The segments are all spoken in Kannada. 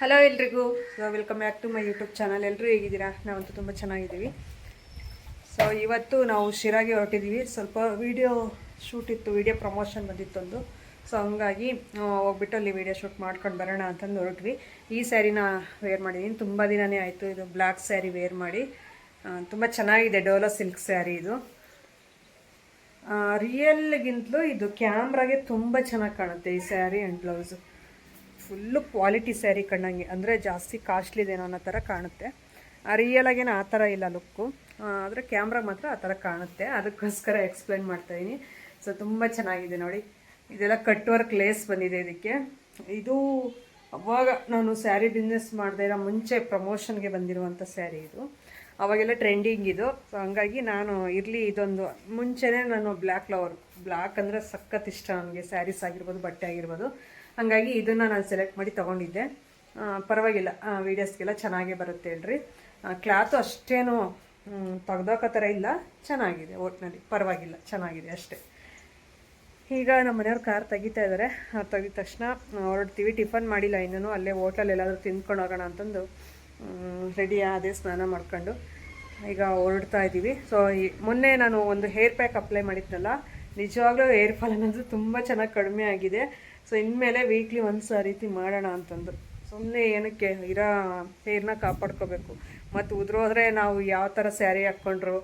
ಹಲೋ ಎಲ್ರಿಗೂ. Welcome back to my YouTube channel. ಎಲ್ಲರೂ ಹೇಗಿದ್ದೀರಾ? ನಾವಂತೂ ತುಂಬ ಚೆನ್ನಾಗಿದ್ದೀವಿ. ಸೊ ಇವತ್ತು ನಾವು ಶಿರಾಗೆ ಹೊರಟಿದ್ದೀವಿ. ಸ್ವಲ್ಪ ವೀಡಿಯೋ ಶೂಟ್ ಇತ್ತು, ವೀಡಿಯೋ ಪ್ರಮೋಷನ್ ಬಂದಿತ್ತೊಂದು. ಸೊ ಹಂಗಾಗಿ ಹೋಗ್ಬಿಟ್ಟು ಅಲ್ಲಿ ವೀಡಿಯೋ ಶೂಟ್ ಮಾಡ್ಕೊಂಡು ಬರೋಣ ಅಂತಂದು ಹೊರಟ್ವಿ. ಈ ಸ್ಯಾರಿನ ವೇರ್ ಮಾಡಿದ್ದೀನಿ, ತುಂಬ ದಿನವೇ ಆಯಿತು. ಇದು ಬ್ಲ್ಯಾಕ್ ಸ್ಯಾರಿ ವೇರ್ ಮಾಡಿ, ತುಂಬ ಚೆನ್ನಾಗಿದೆ. ಡೋಲೋ ಸಿಲ್ಕ್ ಸ್ಯಾರಿ ಇದು. ರಿಯಲ್ಗಿಂತಲೂ ಇದು ಕ್ಯಾಮ್ರಾಗೆ ತುಂಬ ಚೆನ್ನಾಗಿ ಕಾಣುತ್ತೆ ಈ sari and blouse. Full quality sari ಕಣ್ಣಂಗೆ, ಅಂದರೆ ಜಾಸ್ತಿ ಕಾಸ್ಟ್ಲಿದೇನೋ ಅನ್ನೋ ಥರ ಕಾಣುತ್ತೆ. ರಿಯಲಾಗೇನು ಆ ಥರ ಇಲ್ಲ ಲುಕ್ಕು, ಆದರೆ ಕ್ಯಾಮ್ರಾ ಮಾತ್ರ ಆ ಥರ ಕಾಣುತ್ತೆ. ಅದಕ್ಕೋಸ್ಕರ ಎಕ್ಸ್ಪ್ಲೇನ್ ಮಾಡ್ತಾಯಿದ್ದೀನಿ. ಸೊ ತುಂಬ ಚೆನ್ನಾಗಿದೆ ನೋಡಿ. ಇದೆಲ್ಲ ಕಟ್ ವರ್ಕ್ ಲೇಸ್ ಬಂದಿದೆ ಇದಕ್ಕೆ. ಇದು ಅವಾಗ ನಾನು ಸ್ಯಾರಿ ಬಿಸ್ನೆಸ್ ಮಾಡದೇ ಇರೋ ಮುಂಚೆ ಪ್ರಮೋಷನ್ಗೆ ಬಂದಿರುವಂಥ ಸ್ಯಾರಿ ಇದು. ಅವಾಗೆಲ್ಲ ಟ್ರೆಂಡಿಂಗ್ ಇದು. ಸೊ ಹಂಗಾಗಿ ನಾನು ಇರಲಿ ಇದೊಂದು ಮುಂಚೆನೇ ನಾನು ಬ್ಲ್ಯಾಕ್ ಲವರ್. ಬ್ಲ್ಯಾಕ್ ಅಂದರೆ ಸಖತ್ ಇಷ್ಟ ನನಗೆ, ಸ್ಯಾರೀಸ್ ಆಗಿರ್ಬೋದು, ಬಟ್ಟೆ ಆಗಿರ್ಬೋದು. ಹಾಗಾಗಿ ಇದನ್ನು ನಾನು ಸೆಲೆಕ್ಟ್ ಮಾಡಿ ತೊಗೊಂಡಿದ್ದೆ. ಪರವಾಗಿಲ್ಲ, ವೀಡಿಯೋಸ್ಗೆಲ್ಲ ಚೆನ್ನಾಗೇ ಬರುತ್ತೆ ಹೇಳ್ರಿ. ಕ್ಲಾತು ಅಷ್ಟೇನು ತೆಗ್ದೋಕೋ ಥರ ಇಲ್ಲ, ಚೆನ್ನಾಗಿದೆ. ಒಟ್ಟಿನಲ್ಲಿ ಪರವಾಗಿಲ್ಲ, ಚೆನ್ನಾಗಿದೆ ಅಷ್ಟೇ. ಈಗ ನಮ್ಮ ಮನೆಯವ್ರು ಕಾರ್ ತೆಗಿತಾ ಇದ್ದಾರೆ. ತೆಗಿದ ತಕ್ಷಣ ಹೊರಡ್ತೀವಿ. ಟಿಫನ್ ಮಾಡಿಲ್ಲ ಇನ್ನೂ, ಅಲ್ಲೇ ಹೋಟೆಲ್ ಎಲ್ಲಾದರೂ ತಿಂದ್ಕೊಂಡು ಹೋಗೋಣ ಅಂತಂದು ರೆಡಿ ಆದೆ, ಸ್ನಾನ ಮಾಡ್ಕೊಂಡು ಈಗ ಹೊರಡ್ತಾ ಇದ್ದೀವಿ. ಸೊ ಮೊನ್ನೆ ನಾನು ಒಂದು ಹೇರ್ ಪ್ಯಾಕ್ ಅಪ್ಲೈ ಮಾಡಿದ್ನಲ್ಲ, ನಿಜವಾಗ್ಲೂ ಹೇರ್ ಫಾಲ್ ಅನ್ನೋದು ತುಂಬ ಚೆನ್ನಾಗಿ ಕಡಿಮೆ ಆಗಿದೆ. ಸೊ ಇನ್ಮೇಲೆ ವೀಕ್ಲಿ ಒನ್ಸ್ ಆ ರೀತಿ ಮಾಡೋಣ ಅಂತಂದು. ಸುಮ್ಮನೆ ಏನಕ್ಕೆ ಇರೋ ಹೇರ್ನ ಕಾಪಾಡ್ಕೋಬೇಕು. ಮತ್ತು ಉದುರೋದ್ರೆ ನಾವು ಯಾವ ಥರ ಸ್ಯಾರಿ ಹಾಕ್ಕೊಂಡ್ರು,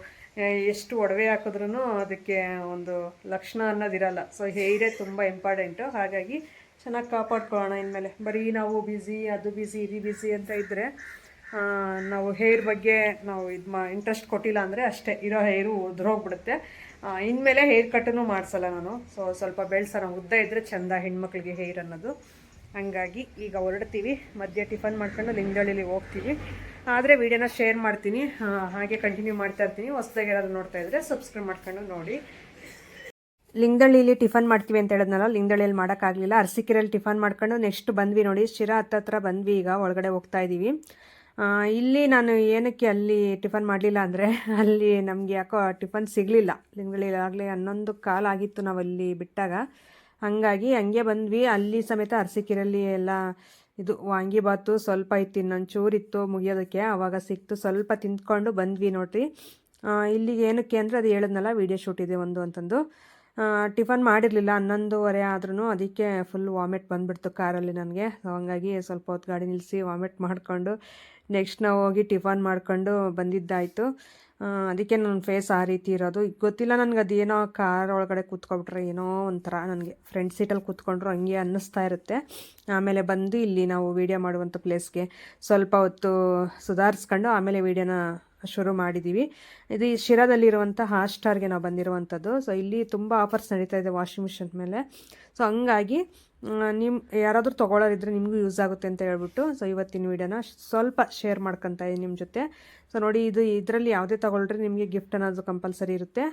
ಎಷ್ಟು ಒಡವೆ ಹಾಕಿದ್ರೂ ಅದಕ್ಕೆ ಒಂದು ಲಕ್ಷಣ ಅನ್ನೋದಿರಲ್ಲ. ಸೊ ಹೇರೇ ತುಂಬ ಇಂಪಾರ್ಟೆಂಟು. ಹಾಗಾಗಿ ಚೆನ್ನಾಗಿ ಕಾಪಾಡ್ಕೊಳ್ಳೋಣ ಇನ್ಮೇಲೆ. ಬರೀ ನಾವು ಬ್ಯುಸಿ, ಅದು ಬ್ಯುಸಿ, ಇದು ಬ್ಯುಸಿ ಅಂತ ಇದ್ದರೆ ನಾವು ಹೇರ್ ಬಗ್ಗೆ ನಾವು ಇಂಟ್ರೆಸ್ಟ್ ಕೊಟ್ಟಿಲ್ಲ ಅಂದರೆ ಅಷ್ಟೇ, ಇರೋ ಹೇರು ಉದುರೋಗ್ಬಿಡುತ್ತೆ. ಇನ್ಮೇಲೆ ಹೇರ್ ಕಟ್ಟನ್ನು ಮಾಡಿಸಲ್ಲ ನಾನು. ಸೊ ಸ್ವಲ್ಪ ಬೆಳೆಸೋಣ, ಉದ್ದ ಇದ್ದರೆ ಚೆಂದ ಹೆಣ್ಮಕ್ಳಿಗೆ ಹೇರ್ ಅನ್ನೋದು. ಹಂಗಾಗಿ ಈಗ ಹೊರಡ್ತೀವಿ. ಮಧ್ಯೆ ಟಿಫನ್ ಮಾಡ್ಕೊಂಡು ಲಿಂಗದಳ್ಳಿಲಿ ಹೋಗ್ತೀವಿ. ಆದರೆ ವೀಡಿಯೋನ ಶೇರ್ ಮಾಡ್ತೀನಿ, ಹಾಗೆ ಕಂಟಿನ್ಯೂ ಮಾಡ್ತಾ ಇರ್ತೀನಿ. ಹೊಸದಾಗಿ ಯಾರಾದರೂ ನೋಡ್ತಾ ಇದ್ದರೆ ಸಬ್ಸ್ಕ್ರೈಬ್ ಮಾಡ್ಕೊಂಡು ನೋಡಿ. ಲಿಂಗದಳ್ಳಿಲಿ ಟಿಫನ್ ಮಾಡ್ತೀವಿ ಅಂತ ಹೇಳಿದ್ನಲ್ಲ, ಲಿಂಗದಳ್ಳಿಯಲ್ಲಿ ಮಾಡೋಕ್ಕಾಗಲಿಲ್ಲ. ಅರಸೀಕೆರೆಯಲ್ಲಿ ಟಿಫನ್ ಮಾಡ್ಕೊಂಡು ನೆಕ್ಸ್ಟ್ ಬಂದ್ವಿ ನೋಡಿ, ಶಿರಾ ಹತ್ತತ್ರ ಬಂದ್ವಿ. ಈಗ ಒಳಗಡೆ ಹೋಗ್ತಾ ಇದ್ದೀವಿ. ಇಲ್ಲಿ ನಾನು ಏನಕ್ಕೆ ಅಲ್ಲಿ ಟಿಫನ್ ಮಾಡಲಿಲ್ಲ ಅಂದರೆ, ಅಲ್ಲಿ ನಮಗೆ ಯಾಕೋ ಟಿಫನ್ ಸಿಗಲಿಲ್ಲ ಲಿಂಗದಳ್ಳಿಲಿ. ಆಗಲೇ 11 ಕಾಲು ಆಗಿತ್ತು ನಾವು ಅಲ್ಲಿ ಬಿಟ್ಟಾಗ. ಹಾಗಾಗಿ ಹಂಗೆ ಬಂದ್ವಿ. ಅಲ್ಲಿ ಸಮೇತ ಅರಸೀಕೆರೆಯಲ್ಲಿ ಎಲ್ಲ ಇದು ವಾಂಗಿಬಾತು ಸ್ವಲ್ಪ ಇತ್ತು, ಇನ್ನೊಂದು ಚೂರಿತ್ತು ಮುಗಿಯೋದಕ್ಕೆ. ಆವಾಗ ಸಿಕ್ತು, ಸ್ವಲ್ಪ ತಿಂದ್ಕೊಂಡು ಬಂದ್ವಿ ನೋಡ್ರಿ. ಇಲ್ಲಿಗೆ ಏನಕ್ಕೆ ಅಂದರೆ ಅದು ಹೇಳಿದ್ನಲ್ಲ, ವೀಡಿಯೋ ಶೂಟ್ ಇದೆ ಒಂದು ಅಂತಂದು. ಟಿಫನ್ ಮಾಡಿರಲಿಲ್ಲ, 11:30 ಆದ್ರೂ. ಅದಕ್ಕೆ ಫುಲ್ ವಾಮಿಟ್ ಬಂದುಬಿಡ್ತು ಕಾರಲ್ಲಿ ನನಗೆ. ಹಂಗಾಗಿ ಸ್ವಲ್ಪ ಹೊತ್ತು ಗಾಡಿ ನಿಲ್ಲಿಸಿ ವಾಮಿಟ್ ಮಾಡಿಕೊಂಡು ನೆಕ್ಸ್ಟ್ ನಾವು ಹೋಗಿ ಟಿಫನ್ ಮಾಡ್ಕೊಂಡು ಬಂದಿದ್ದಾಯಿತು. ಅದಕ್ಕೆ ನನ್ನ ಫೇಸ್ ಆ ರೀತಿ ಇರೋದು. ಗೊತ್ತಿಲ್ಲ ನನಗೆ, ಅದೇನೋ ಕಾರ್ ಒಳಗಡೆ ಕೂತ್ಕೊಬಿಟ್ರೆ ಏನೋ ಒಂಥರ, ನನಗೆ ಫ್ರಂಟ್ ಸೀಟಲ್ಲಿ ಕೂತ್ಕೊಂಡ್ರು ಹಂಗೆ ಅನ್ನಿಸ್ತಾ ಇರುತ್ತೆ. ಆಮೇಲೆ ಬಂದು ಇಲ್ಲಿ ನಾವು ವೀಡಿಯೋ ಮಾಡುವಂಥ ಪ್ಲೇಸ್ಗೆ ಸ್ವಲ್ಪ ಹೊತ್ತು ಸುಧಾರಿಸ್ಕೊಂಡು ಆಮೇಲೆ ವೀಡಿಯೋನ ಶುರು ಮಾಡಿದ್ದೀವಿ. ಇದು ಶಿರಾದಲ್ಲಿರುವಂಥ ಹಾಟ್ಸ್ಟಾರ್ಗೆ ನಾವು ಬಂದಿರುವಂಥದ್ದು. ಸೊ ಇಲ್ಲಿ ತುಂಬ ಆಫರ್ಸ್ ನಡೀತಾ ಇದೆ ವಾಷಿಂಗ್ ಮಿಷಿನ್ ಮೇಲೆ. ಸೊ ಹಂಗಾಗಿ ಯಾರಾದರೂ ತೊಗೊಳ್ಳೋರಿದ್ರೆ ನಿಮಗೂ ಯೂಸ್ ಆಗುತ್ತೆ ಅಂತ ಹೇಳ್ಬಿಟ್ಟು ಸೊ ಇವತ್ತಿನ ವೀಡಿಯೋನ ಸ್ವಲ್ಪ ಶೇರ್ ಮಾಡ್ಕೊತಾ ಇದ್ದೀನಿ ನಿಮ್ಮ ಜೊತೆ. ಸೊ ನೋಡಿ, ಇದರಲ್ಲಿ ಯಾವುದೇ ತೊಗೊಳ್ರಿ ನಿಮಗೆ ಗಿಫ್ಟ್ ಅನ್ನೋದು ಕಂಪಲ್ಸರಿ ಇರುತ್ತೆ.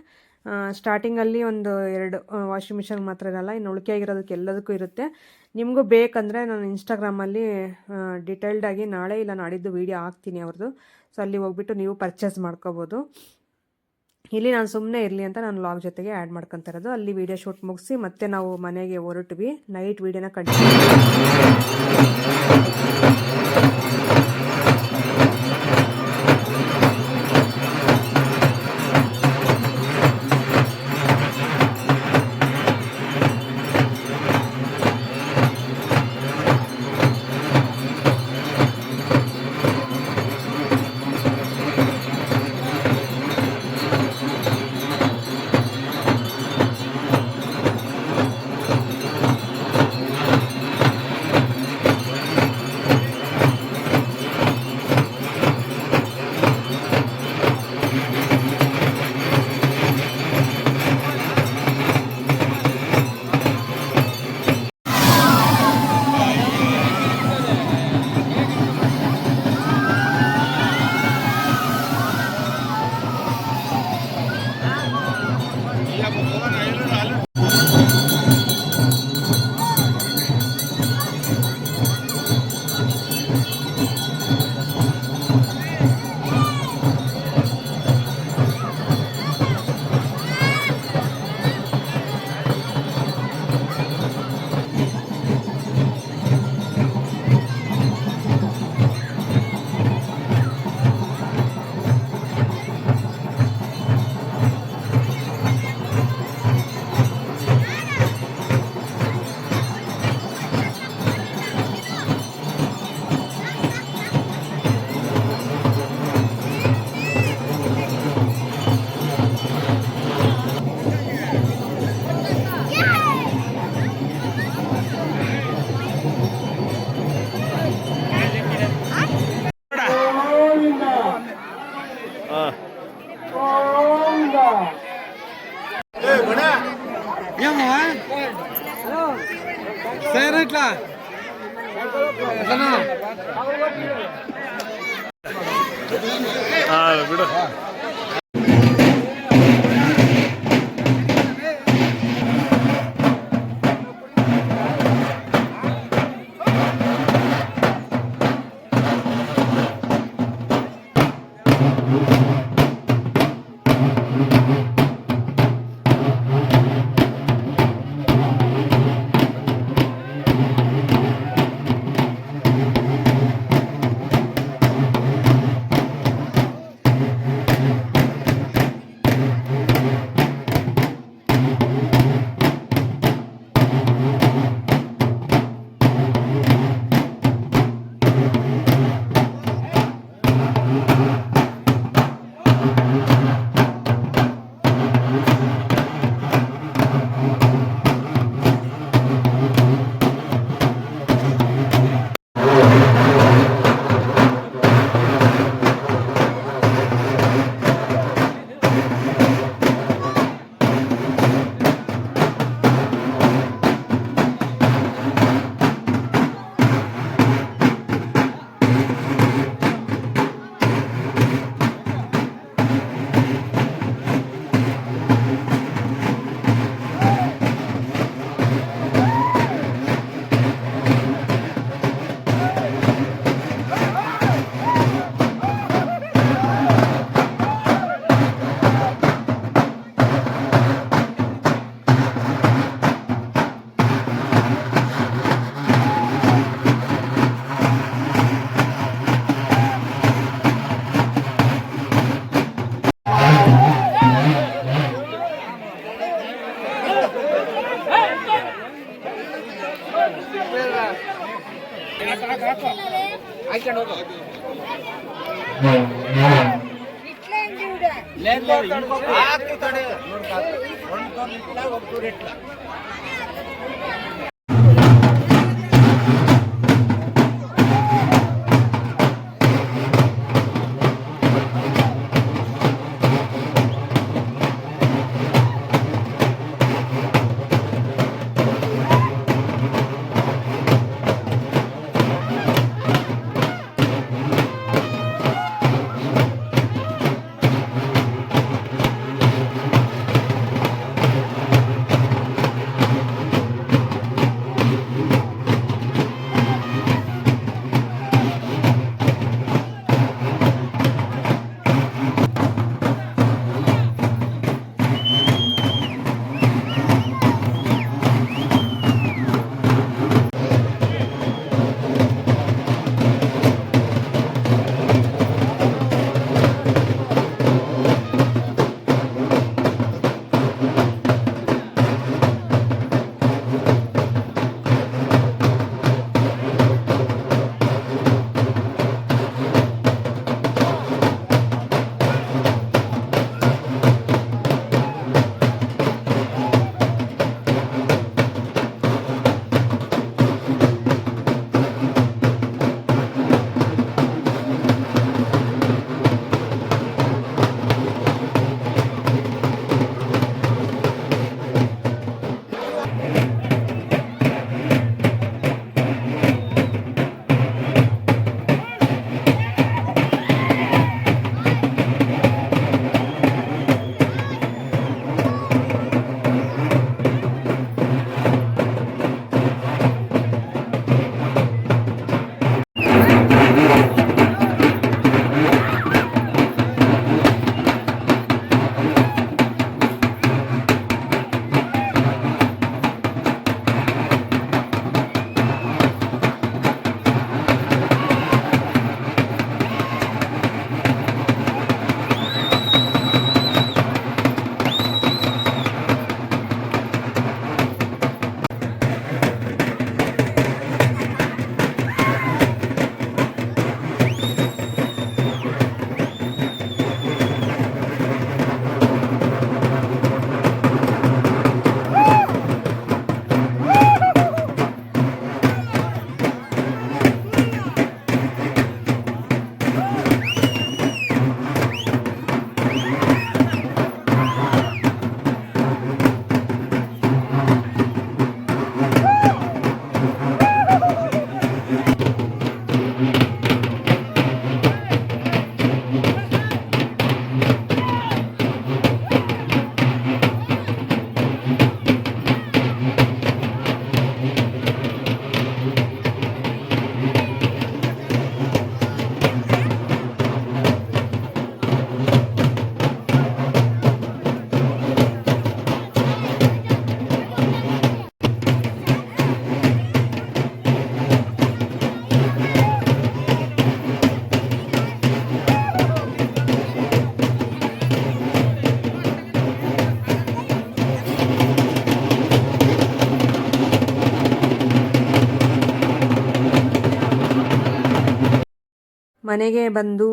ಸ್ಟಾರ್ಟಿಂಗಲ್ಲಿ ಒಂದು 2 ವಾಷಿಂಗ್ ಮಿಷಿನ್ ಮಾತ್ರ ಇರಲ್ಲ, ಇನ್ನು ಉಳಿಕೆಯಾಗಿರೋದಕ್ಕೆ ಎಲ್ಲದಕ್ಕೂ ಇರುತ್ತೆ. ನಿಮಗೂ ಬೇಕಂದರೆ ನಾನು ಇನ್ಸ್ಟಾಗ್ರಾಮಲ್ಲಿ ಡಿಟೇಲ್ಡಾಗಿ ನಾಳೆ ಇಲ್ಲ ನಾಡಿದ್ದು ವೀಡಿಯೋ ಹಾಕ್ತೀನಿ ಅವ್ರದ್ದು. ಸೊ ಅಲ್ಲಿ ಹೋಗ್ಬಿಟ್ಟು ನೀವು ಪರ್ಚೇಸ್ ಮಾಡ್ಕೋಬೋದು. ಇಲ್ಲಿ ನಾನು ಸುಮ್ಮನೆ ಇರಲಿ ಅಂತ ನಾನು ಲಾಗ್ ಜೊತೆಗೆ ಆ್ಯಡ್ ಮಾಡ್ಕೊತಾ ಇರೋದು. ಅಲ್ಲಿ ವೀಡಿಯೋ ಶೂಟ್ ಮುಗಿಸಿ ಮತ್ತೆ ನಾವು ಮನೆಗೆ ಹೊರಟ್ವಿ. ನೈಟ್ ವೀಡಿಯೋನ ಕಂಟಿನ್ಯೂ. ಬಿಡು. ಮನೆಗೆ ಬಂದು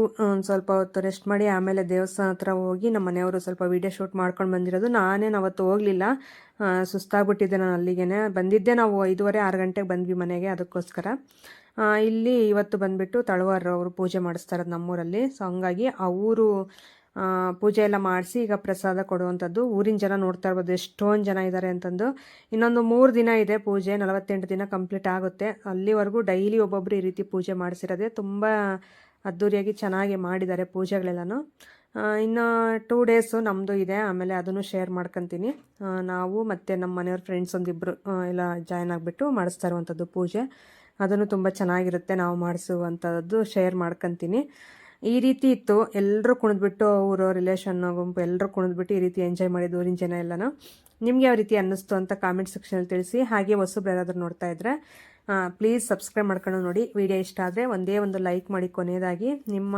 ಸ್ವಲ್ಪ ಹೊತ್ತು ರೆಸ್ಟ್ ಮಾಡಿ ಆಮೇಲೆ ದೇವಸ್ಥಾನ ಹತ್ರ ಹೋಗಿ ನಮ್ಮ ಮನೆಯವರು ಸ್ವಲ್ಪ ವೀಡಿಯೋ ಶೂಟ್ ಮಾಡ್ಕೊಂಡು ಬಂದಿರೋದು. ನಾನೇನು ಅವತ್ತು ಹೋಗಲಿಲ್ಲ, ಸುಸ್ತಾಗ್ಬಿಟ್ಟಿದ್ದೆ. ನಾನು ಅಲ್ಲಿಗೆ ಬಂದಿದ್ದೆ. ನಾವು 5:30-6 ಗಂಟೆಗೆ ಬಂದ್ವಿ ಮನೆಗೆ. ಅದಕ್ಕೋಸ್ಕರ ಇಲ್ಲಿ ಇವತ್ತು ಬಂದುಬಿಟ್ಟು ತಳವಾರ ಅವರು ಪೂಜೆ ಮಾಡಿಸ್ತಾರೆ ನಮ್ಮೂರಲ್ಲಿ. ಸೊ ಹಂಗಾಗಿ ಅವರು ಪೂಜೆ ಎಲ್ಲ ಮಾಡಿಸಿ ಈಗ ಪ್ರಸಾದ ಕೊಡುವಂಥದ್ದು. ಊರಿನ ಜನ ನೋಡ್ತಾ ಇರ್ಬೋದು ಎಷ್ಟೊಂದು ಜನ ಇದ್ದಾರೆ ಅಂತಂದು. ಇನ್ನೊಂದು 3 ದಿನ ಇದೆ ಪೂಜೆ, 48 ದಿನ ಕಂಪ್ಲೀಟ್ ಆಗುತ್ತೆ. ಅಲ್ಲಿವರೆಗೂ ಡೈಲಿ ಒಬ್ಬೊಬ್ಬರು ಈ ರೀತಿ ಪೂಜೆ ಮಾಡಿಸಿರೋದೆ. ತುಂಬ ಅದ್ಧೂರಿಯಾಗಿ ಚೆನ್ನಾಗಿ ಮಾಡಿದ್ದಾರೆ ಪೂಜೆಗಳೆಲ್ಲನೂ. ಇನ್ನು 2 ಡೇಸು ನಮ್ಮದು ಇದೆ, ಆಮೇಲೆ ಅದನ್ನು ಶೇರ್ ಮಾಡ್ಕೊತೀನಿ. ನಾವು ಮತ್ತು ನಮ್ಮ ಮನೆಯವ್ರ ಫ್ರೆಂಡ್ಸ್ ಒಂದಿಬ್ಬರು ಎಲ್ಲ ಜಾಯ್ನ್ ಆಗಿಬಿಟ್ಟು ಮಾಡಿಸ್ತಾ ಇರುವಂಥದ್ದು ಪೂಜೆ. ಅದನ್ನು ತುಂಬ ಚೆನ್ನಾಗಿರುತ್ತೆ. ನಾವು ಮಾಡಿಸುವಂಥದ್ದು ಶೇರ್ ಮಾಡ್ಕೊತೀನಿ. ಈ ರೀತಿ ಇತ್ತು. ಎಲ್ಲರೂ ಕುಣಿದ್ಬಿಟ್ಟು ಊರು ರಿಲೇಷನ್ ಗುಂಪು ಎಲ್ಲರೂ ಕುಣಿದ್ಬಿಟ್ಟು ಈ ರೀತಿ ಎಂಜಾಯ್ ಮಾಡಿದ್ದು ಊರಿನ ಜನ ಎಲ್ಲನೂ. ನಿಮಗೆ ಯಾವ ರೀತಿ ಅನ್ನಿಸ್ತು ಅಂತ ಕಾಮೆಂಟ್ ಸೆಕ್ಷನಲ್ಲಿ ತಿಳಿಸಿ. ಹಾಗೆ ಹೊಸಬ್ರು ಯಾರಾದರೂ ನೋಡ್ತಾ ಇದ್ದರೆ ಪ್ಲೀಸ್ ಸಬ್ಸ್ಕ್ರೈಬ್ ಮಾಡ್ಕೊಂಡು ನೋಡಿ. ವಿಡಿಯೋ ಇಷ್ಟ ಆದರೆ ಒಂದೇ ಒಂದು ಲೈಕ್ ಮಾಡಿ. ಕೊನೆಯದಾಗಿ ನಿಮ್ಮ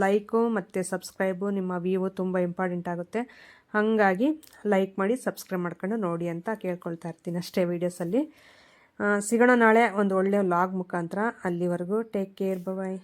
ಲೈಕು ಮತ್ತು ಸಬ್ಸ್ಕ್ರೈಬು, ನಿಮ್ಮ ವ್ಯೂ ತುಂಬ ಇಂಪಾರ್ಟೆಂಟ್ ಆಗುತ್ತೆ. ಹಾಗಾಗಿ ಲೈಕ್ ಮಾಡಿ ಸಬ್ಸ್ಕ್ರೈಬ್ ಮಾಡ್ಕೊಂಡು ನೋಡಿ ಅಂತ ಕೇಳ್ಕೊಳ್ತಾ ಇರ್ತೀನಿ ಅಷ್ಟೇ ವೀಡಿಯೋಸಲ್ಲಿ. ಸಿಗೋಣ ನಾಳೆ ಒಂದು ಒಳ್ಳೆಯ ವ್ಲಾಗ್ ಮುಖಾಂತರ. ಅಲ್ಲಿವರೆಗೂ ಟೇಕ್ ಕೇರ್, ಬಾಯ್.